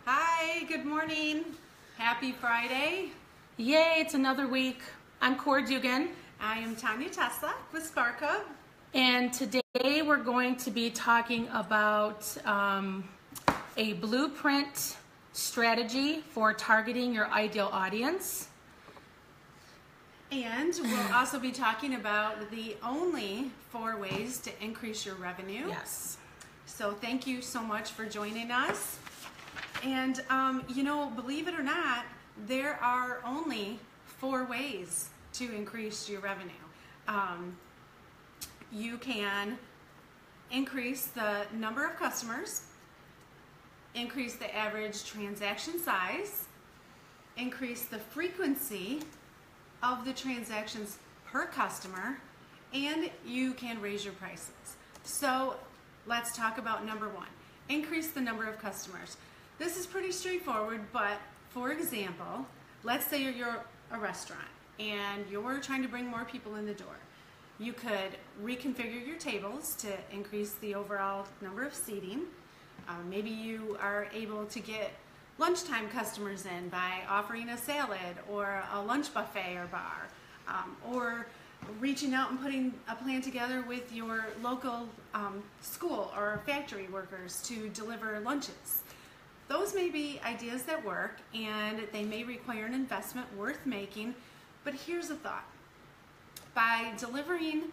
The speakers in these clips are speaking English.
Hi, good morning. Happy Friday. Yay, it's another week. I'm Cora Dugan. I am Tanya Tesla with Spark Hub. And today we're going to be talking about a blueprint strategy for targeting your ideal audience. And we'll also be talking about the only 4 ways to increase your revenue. Yes. So thank you so much for joining us. And believe it or not, there are only 4 ways to increase your revenue. You can increase the number of customers, increase the average transaction size, increase the frequency of the transactions per customer, and you can raise your prices. So let's talk about number 1, increase the number of customers. This is pretty straightforward, but for example, let's say you're a restaurant and you're trying to bring more people in the door. You could reconfigure your tables to increase the overall number of seating. Maybe you are able to get lunchtime customers in by offering a salad or a lunch buffet or bar, or reaching out and putting a plan together with your local school or factory workers to deliver lunches. Those may be ideas that work, and they may require an investment worth making, but here's a thought. By delivering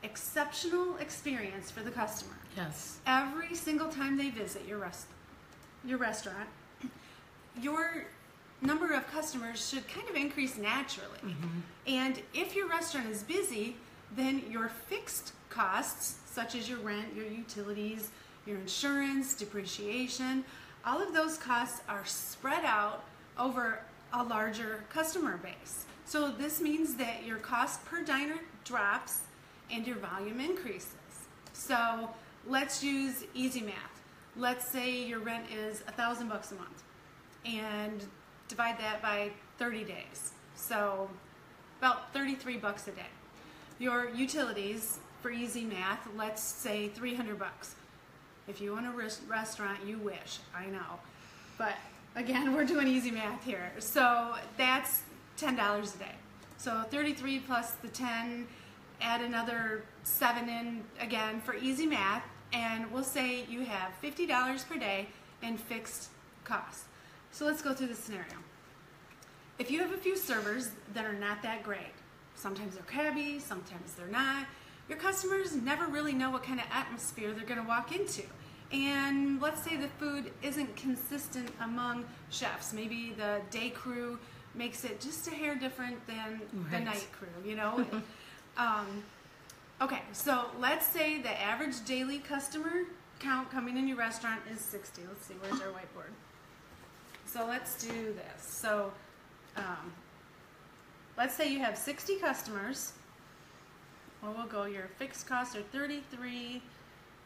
exceptional experience for the customer, Yes. every single time they visit your restaurant, your number of customers should kind of increase naturally. Mm-hmm. And if your restaurant is busy, then your fixed costs, such as your rent, your utilities, your insurance, depreciation, all of those costs are spread out over a larger customer base. So this means that your cost per diner drops and your volume increases. So let's use easy math. Let's say your rent is $1,000 a month and divide that by 30 days. So about $33 a day. Your utilities, for easy math, let's say $300. If you own a restaurant, you wish, I know. But again, we're doing easy math here. So that's $10 a day. So 33 plus the 10, add another 7 in again for easy math, and we'll say you have $50 per day in fixed costs. So let's go through the scenario. If you have a few servers that are not that great, sometimes they're crabby, sometimes they're not, your customers never really know what kind of atmosphere they're going to walk into. And let's say the food isn't consistent among chefs. Maybe the day crew makes it just a hair different than the night crew, you know? Okay, so let's say the average daily customer count coming in your restaurant is 60. Let's see, where's our whiteboard? So let's do this. So let's say you have 60 customers. Well, we'll go, your fixed costs are 33,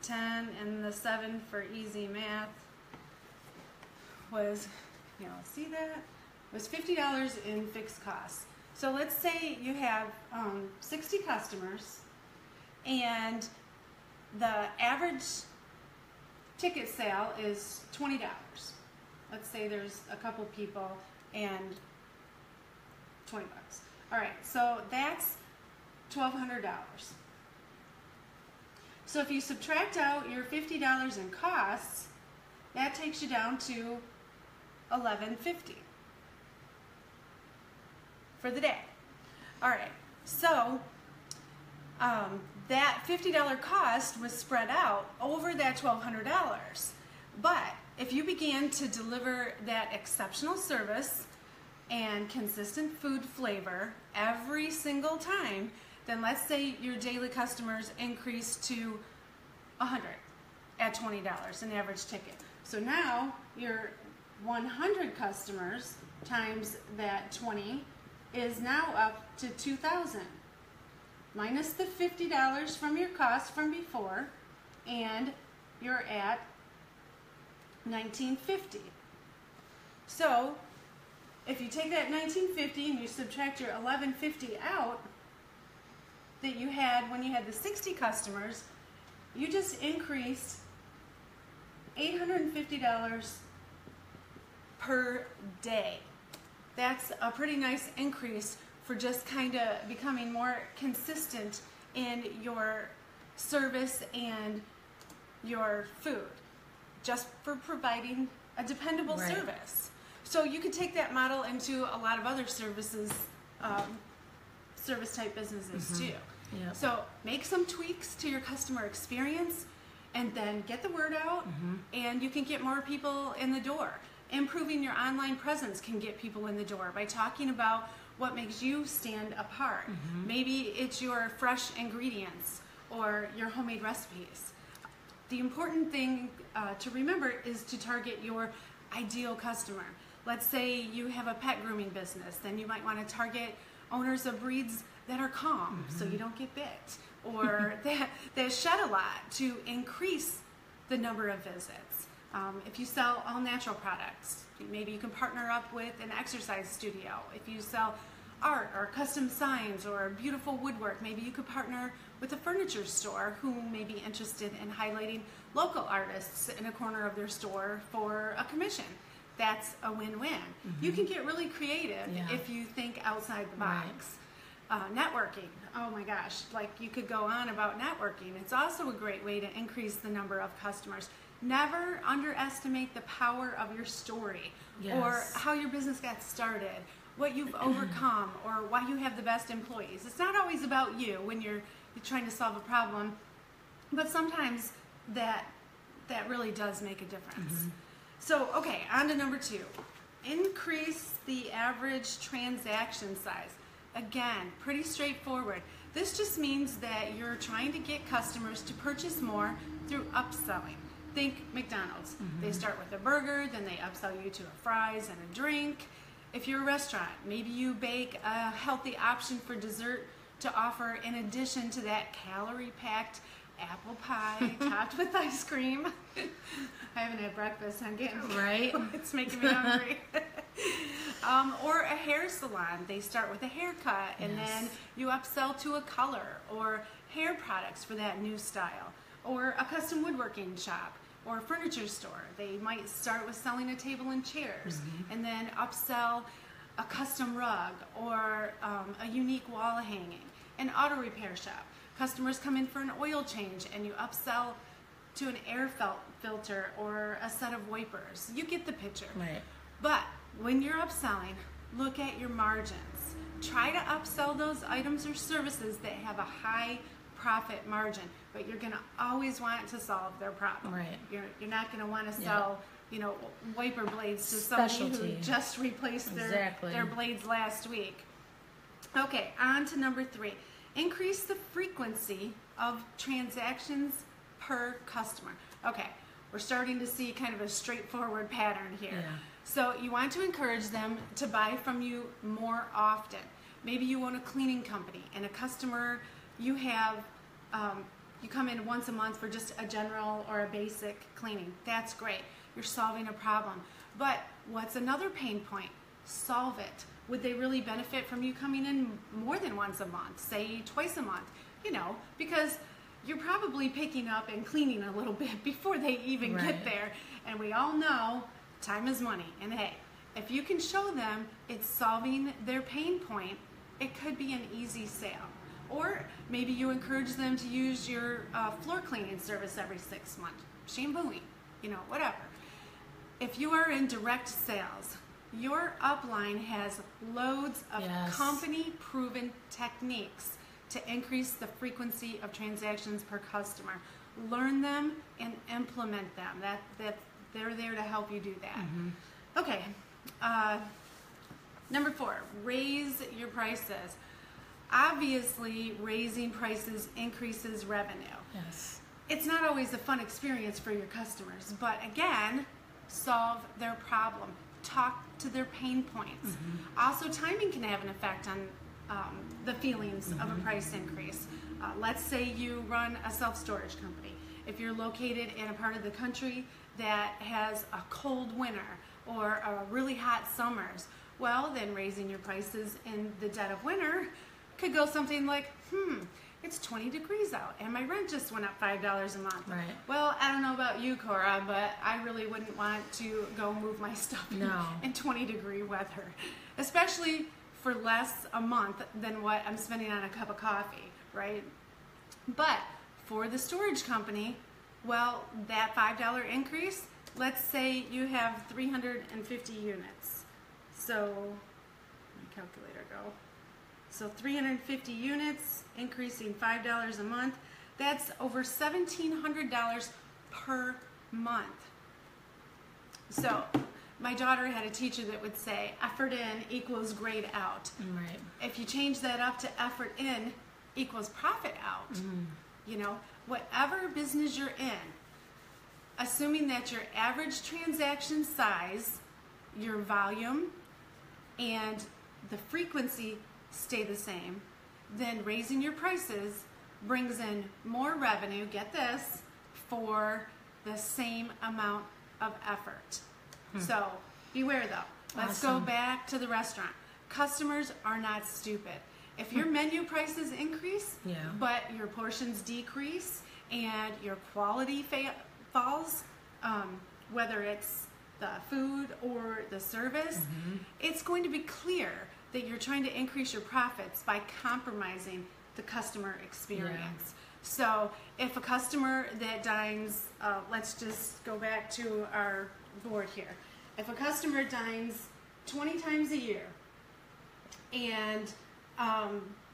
10, and the 7 for easy math was, see that? Was $50 in fixed costs. So let's say you have 60 customers, and the average ticket sale is $20. Let's say there's a couple people and $20. All right, so that's $1,200. So if you subtract out your $50 in costs, that takes you down to $1,150 for the day. All right, so that $50 cost was spread out over that $1,200. But if you began to deliver that exceptional service and consistent food flavor every single time, then let's say your daily customers increase to 100 at $20 an average ticket. So now your 100 customers times that 20 is now up to 2,000, minus the $50 from your cost from before, and you're at $1,950. So if you take that $1,950 and you subtract your $1,150 out that you had when you had the 60 customers, you just increased $850 per day. That's a pretty nice increase for just kind of becoming more consistent in your service and your food, just for providing a dependable service. So you could take that model into a lot of other services, service type businesses too. Yep. So make some tweaks to your customer experience and then get the word out, and you can get more people in the door. Improving your online presence can get people in the door by talking about what makes you stand apart. Maybe it's your fresh ingredients or your homemade recipes. The important thing to remember is to target your ideal customer. Let's say you have a pet grooming business, then you might want to target owners of breeds that are calm so you don't get bit, or that shed a lot to increase the number of visits. If you sell all natural products, maybe you can partner up with an exercise studio. If you sell art or custom signs or beautiful woodwork, maybe you could partner with a furniture store who may be interested in highlighting local artists in a corner of their store for a commission. That's a win-win. You can get really creative if you think outside the box. Networking, oh my gosh, like you could go on about networking. It's also a great way to increase the number of customers. Never underestimate the power of your story or how your business got started, what you've overcome, or why you have the best employees. It's not always about you when you're trying to solve a problem, but sometimes that really does make a difference. So, okay, on to number 2. Increase the average transaction size. Again, pretty straightforward. This just means that you're trying to get customers to purchase more through upselling. Think McDonald's. They start with a burger, then they upsell you to a fries and a drink. If you're a restaurant, maybe you bake a healthy option for dessert to offer in addition to that calorie-packed apple pie topped with ice cream. I haven't had breakfast. I'm getting it's making me hungry. Or a hair salon. They start with a haircut and then you upsell to a color or hair products for that new style. Or a custom woodworking shop or a furniture store. They might start with selling a table and chairs and then upsell a custom rug or a unique wall hanging. An auto repair shop. Customers come in for an oil change and you upsell to an air filter or a set of wipers. You get the picture. But when you're upselling, look at your margins. Try to upsell those items or services that have a high profit margin, but you're going to always want to solve their problem. You're not going to want to sell, you know, wiper blades to somebody who just replaced their blades last week. Okay, on to number 3. Increase the frequency of transactions per customer. Okay, we're starting to see kind of a straightforward pattern here. So you want to encourage them to buy from you more often. Maybe you own a cleaning company and a customer you have, you come in once a month for just a general or a basic cleaning. That's great. You're solving a problem. But what's another pain point? Solve it. Would they really benefit from you coming in more than once a month, say twice a month? You know, because you're probably picking up and cleaning a little bit before they even get there. And we all know time is money. And hey, if you can show them it's solving their pain point, it could be an easy sale. Or maybe you encourage them to use your floor cleaning service every 6 months, shampooing, you know, whatever. If you are in direct sales, your upline has loads of company-proven techniques to increase the frequency of transactions per customer. Learn them and implement them. They're there to help you do that. Okay, number 4, raise your prices. Obviously, raising prices increases revenue. It's not always a fun experience for your customers, but again, solve their problem. Talk to their pain points. Also, timing can have an effect on the feelings of a price increase. Let's say you run a self-storage company. If you're located in a part of the country that has a cold winter or a really hot summers, well, then raising your prices in the dead of winter could go something like, it's 20 degrees out and my rent just went up $5 a month. Right. Well, I don't know about you, Cora, but I really wouldn't want to go move my stuff in 20-degree weather, especially for less a month than what I'm spending on a cup of coffee, right? But for the storage company, well, that $5 increase, let's say you have 350 units. So, where'd my calculator go? So 350 units, increasing $5 a month. That's over $1,700 per month. So my daughter had a teacher that would say, effort in equals grade out. Right. If you change that up to effort in equals profit out, you know, whatever business you're in, assuming that your average transaction size, your volume, and the frequency stay the same, then raising your prices brings in more revenue, get this, for the same amount of effort. So beware though. Let's go back to the restaurant. Customers are not stupid. If your menu prices increase, but your portions decrease and your quality falls, whether it's the food or the service, it's going to be clear that you're trying to increase your profits by compromising the customer experience. So if a customer that dines, let's just go back to our board here. If a customer dines 20 times a year and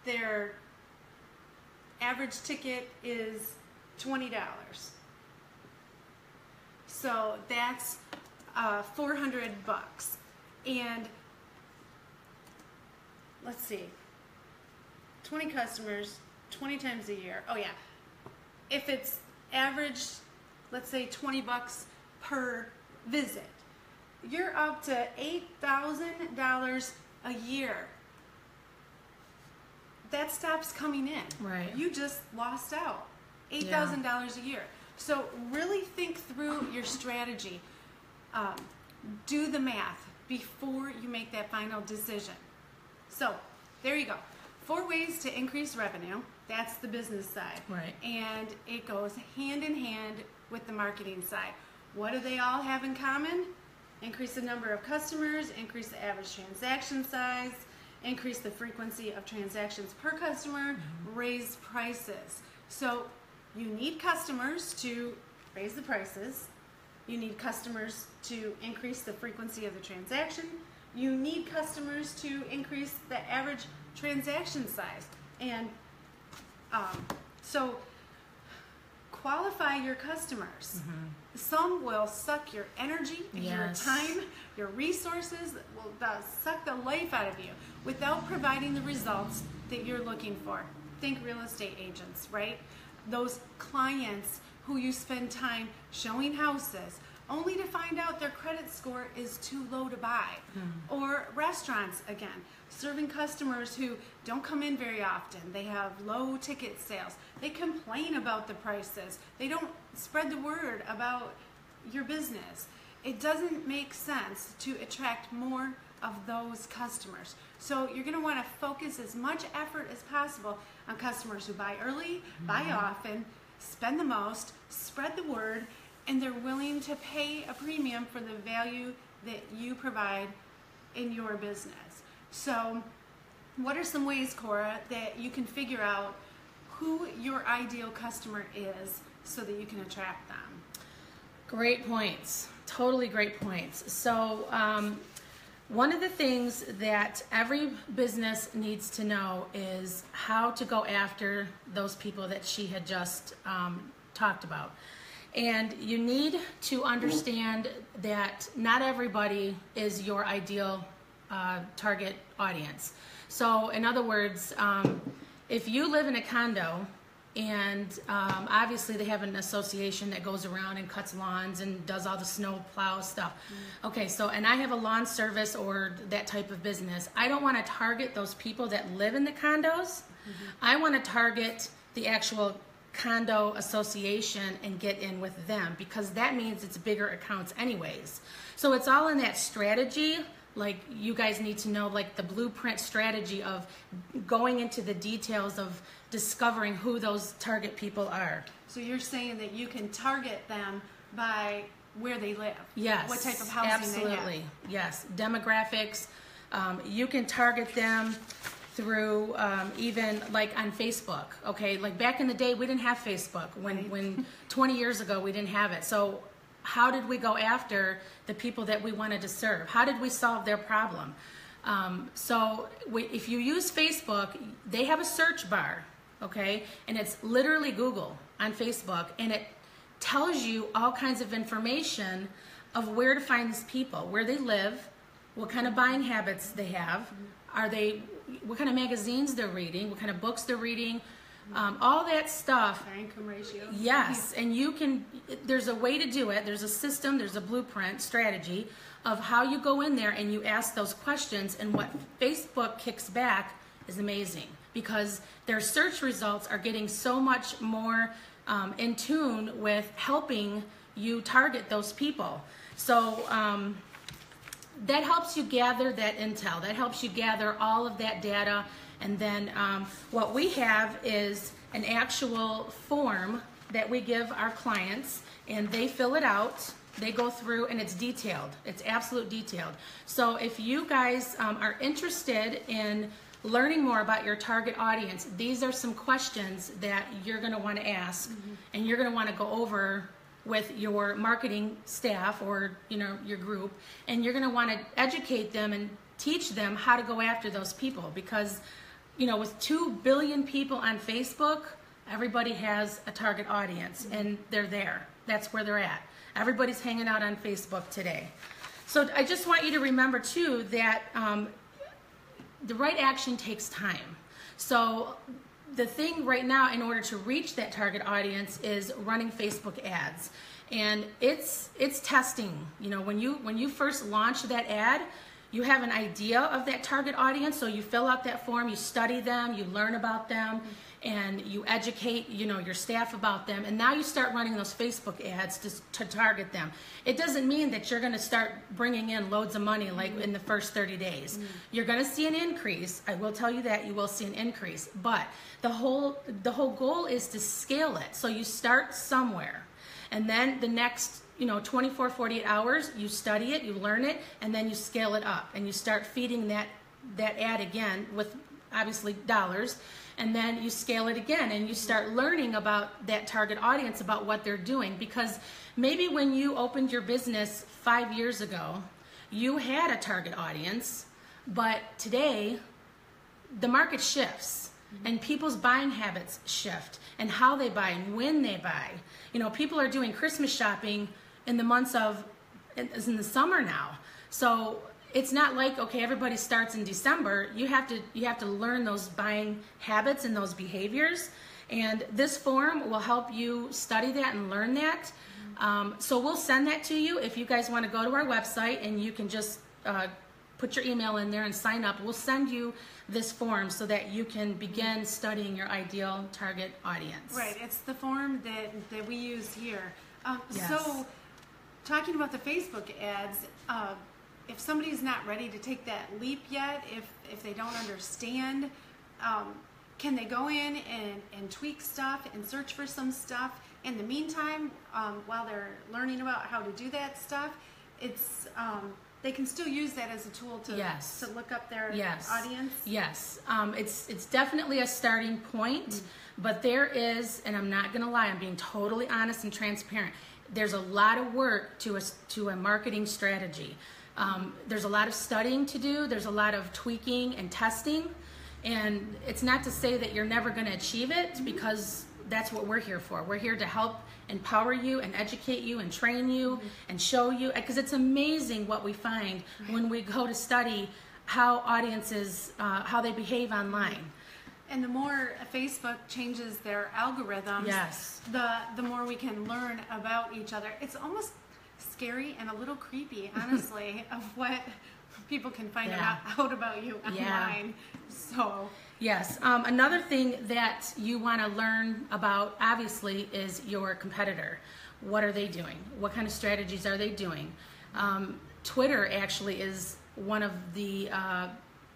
their average ticket is $20, so that's $400. And let's see, 20 customers, 20 times a year. Oh yeah, if it's average, let's say $20 per visit, you're up to $8,000 a year. That stops coming in. Right. You just lost out. $8,000 a year. So really think through your strategy. Do the math before you make that final decision. So there you go. 4 ways to increase revenue. That's the business side. Right. And it goes hand in hand with the marketing side. What do they all have in common? Increase the number of customers, increase the average transaction size, increase the frequency of transactions per customer, raise prices. So you need customers to raise the prices. You need customers to increase the frequency of the transaction. You need customers to increase the average transaction size. And so qualify your customers. Some will suck your energy, your time, your resources, will suck the life out of you without providing the results that you're looking for. Think real estate agents, right? Those clients who you spend time showing houses only to find out their credit score is too low to buy. Or restaurants, again, serving customers who don't come in very often. They have low ticket sales. They complain about the prices. They don't spread the word about your business. It doesn't make sense to attract more of those customers. So you're going to want to focus as much effort as possible on customers who buy early, buy often, spend the most, spread the word, and they're willing to pay a premium for the value that you provide in your business. So what are some ways, Cora, that you can figure out who your ideal customer is so that you can attract them? Great points. Totally great points. So one of the things that every business needs to know is how to go after those people that she had just talked about. And you need to understand that not everybody is your ideal target audience. So in other words, if you live in a condo and obviously they have an association that goes around and cuts lawns and does all the snow plow stuff. Okay, so, and I have a lawn service or that type of business. I don't want to target those people that live in the condos. I want to target the actual condo association and get in with them, because that means it's bigger accounts anyways. So it's all in that strategy Like, you guys need to know, like, the blueprint strategy of going into the details of discovering who those target people are. So you're saying that you can target them by where they live? Yes. What type of housing absolutely. they have? Yes. Demographics. You can target them through even like on Facebook. Okay. Like back in the day, we didn't have Facebook. When 20 years ago, we didn't have it. So how did we go after the people that we wanted to serve? How did we solve their problem? If you use Facebook, they have a search bar, okay? And it's literally Google on Facebook, and it tells you all kinds of information of where to find these people, where they live, what kind of buying habits they have, what kind of magazines they're reading, what kind of books they're reading, all that stuff. Their income ratio. Yes, and there's a way to do it. There's a system, there's a blueprint strategy of how you go in there and you ask those questions, and what Facebook kicks back is amazing, because their search results are getting so much more in tune with helping you target those people. So that helps you gather that intel. That helps you gather all of that data. And then what we have is an actual form that we give our clients, and they fill it out. They go through, and it's detailed. It's absolute detailed. So if you guys are interested in learning more about your target audience, these are some questions that you're going to want to ask, and you're going to want to go over with your marketing staff or your group, and you're going to want to educate them and teach them how to go after those people, because with 2 billion people on Facebook, everybody has a target audience, and they're there. That's where they're at. Everybody's hanging out on Facebook today. So I just want you to remember too that the right action takes time. So the thing right now, in order to reach that target audience, is running Facebook ads. And it's testing. When you first launch that ad, you have an idea of that target audience, so you fill out that form, you study them, you learn about them, and you educate your staff about them, and now you start running those Facebook ads to target them. It doesn't mean that you're going to start bringing in loads of money like in the first 30 days. You're going to see an increase. I will tell you that you will see an increase, but the whole goal is to scale it. So you start somewhere, and then the next 24, 48 hours, you study it, you learn it, and then you scale it up, and you start feeding that ad again with obviously dollars, and then you scale it again, and you start learning about that target audience, about what they're doing. Because maybe when you opened your business 5 years ago, you had a target audience, but today the market shifts, and people's buying habits shift, and how they buy and when they buy. People are doing Christmas shopping in the months of, it's in the summer now. So it's not like, okay, everybody starts in December. You have to learn those buying habits and those behaviors. And this form will help you study that and learn that. So we'll send that to you. If you guys want to go to our website, and you can just put your email in there and sign up, we'll send you this form so that you can begin studying your ideal target audience. Right, it's the form that we use here. Yes. So talking about the Facebook ads, if somebody's not ready to take that leap yet, if they don't understand, can they go in and tweak stuff and search for some stuff in the meantime while they're learning about how to do that stuff? It's they can still use that as a tool to look up their audience? Yes. It's definitely a starting point, but there is, and I'm not going to lie, I'm being totally honest and transparent, there's a lot of work to a marketing strategy. There's a lot of studying to do, there's a lot of tweaking and testing, and it's not to say that you're never going to achieve it, because that's what we're here for. We're here to help empower you and educate you and train you and show you, because it's amazing what we find when we go to study how audiences, how they behave online. And the more Facebook changes their algorithms, the more we can learn about each other. It's almost scary and a little creepy, honestly, of what people can find out about you online. So yes, another thing that you want to learn about, obviously, is your competitor. What are they doing? What kind of strategies are they doing? Twitter actually is one of the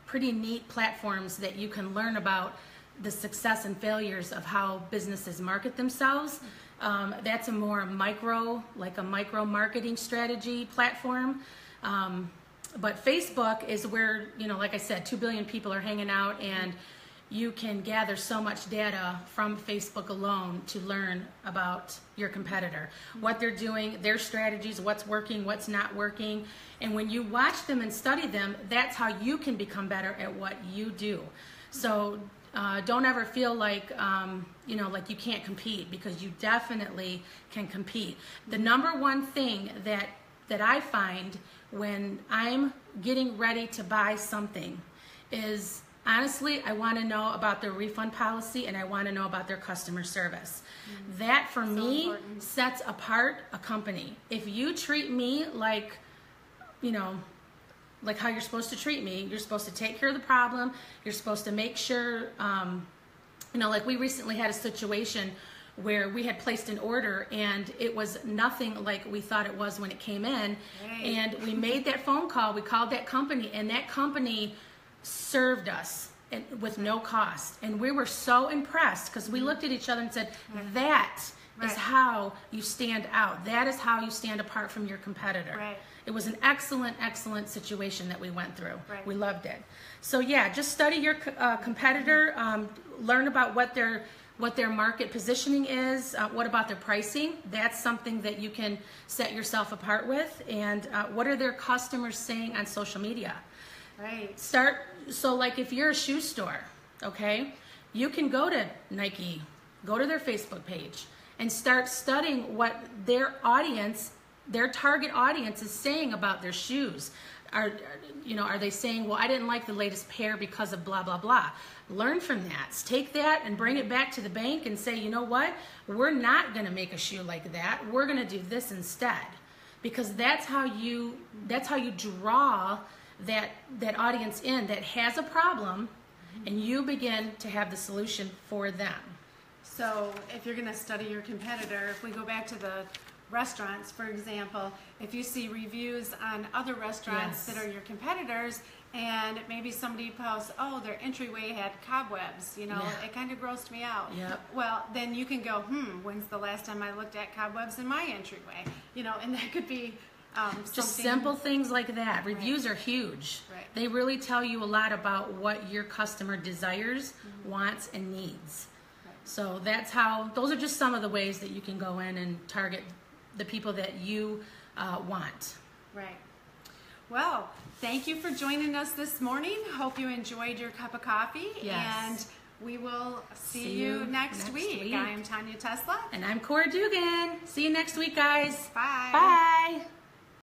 pretty neat platforms that you can learn about the success and failures of how businesses market themselves. That's a more micro marketing strategy platform. But Facebook is where, like I said, 2 billion people are hanging out, and you can gather so much data from Facebook alone to learn about your competitor, what they're doing, their strategies, what's working, what's not working. And when you watch them and study them, that's how you can become better at what you do. So don't ever feel like, like you can't compete, because you definitely can compete. The number one thing that I find when I'm getting ready to buy something is, honestly, I want to know about their refund policy, and I want to know about their customer service. That, for me, sets apart a company. If you treat me like how you're supposed to treat me, you're supposed to take care of the problem, you're supposed to make sure, like we recently had a situation where we had placed an order and it was nothing like we thought it was when it came in. Right. And we made that phone call, we called that company, and that company served us with no cost. And we were so impressed, because we looked at each other and said, that is how you stand out. That is how you stand apart from your competitor. Right. It was an excellent, excellent situation that we went through. Right. We loved it. So yeah, just study your competitor, learn about what their market positioning is, what about their pricing. That's something that you can set yourself apart with. And what are their customers saying on social media? Right. So like if you're a shoe store, okay, you can go to Nike, go to their Facebook page, and start studying what their target audience is saying about their shoes. Are they saying, well, I didn't like the latest pair because of blah, blah, blah. Learn from that. Take that and bring it back to the bank and say, you know what? We're not going to make a shoe like that. We're going to do this instead. Because that's how you draw that audience in that has a problem, and you begin to have the solution for them. So if you're going to study your competitor, if we go back to the restaurants, for example, if you see reviews on other restaurants that are your competitors, and maybe somebody posts, oh, their entryway had cobwebs, it kind of grossed me out. Yep. Well, then you can go, when's the last time I looked at cobwebs in my entryway? And that could be just simple things like that. Reviews are huge. Right. They really tell you a lot about what your customer desires, wants, and needs. Right. So those are just some of the ways that you can go in and target the people that you want. Right. Well, thank you for joining us this morning. Hope you enjoyed your cup of coffee. Yes. And we will see you next week. I'm Tanya Tesla. And I'm Cora Dugan. See you next week, guys. Bye. Bye.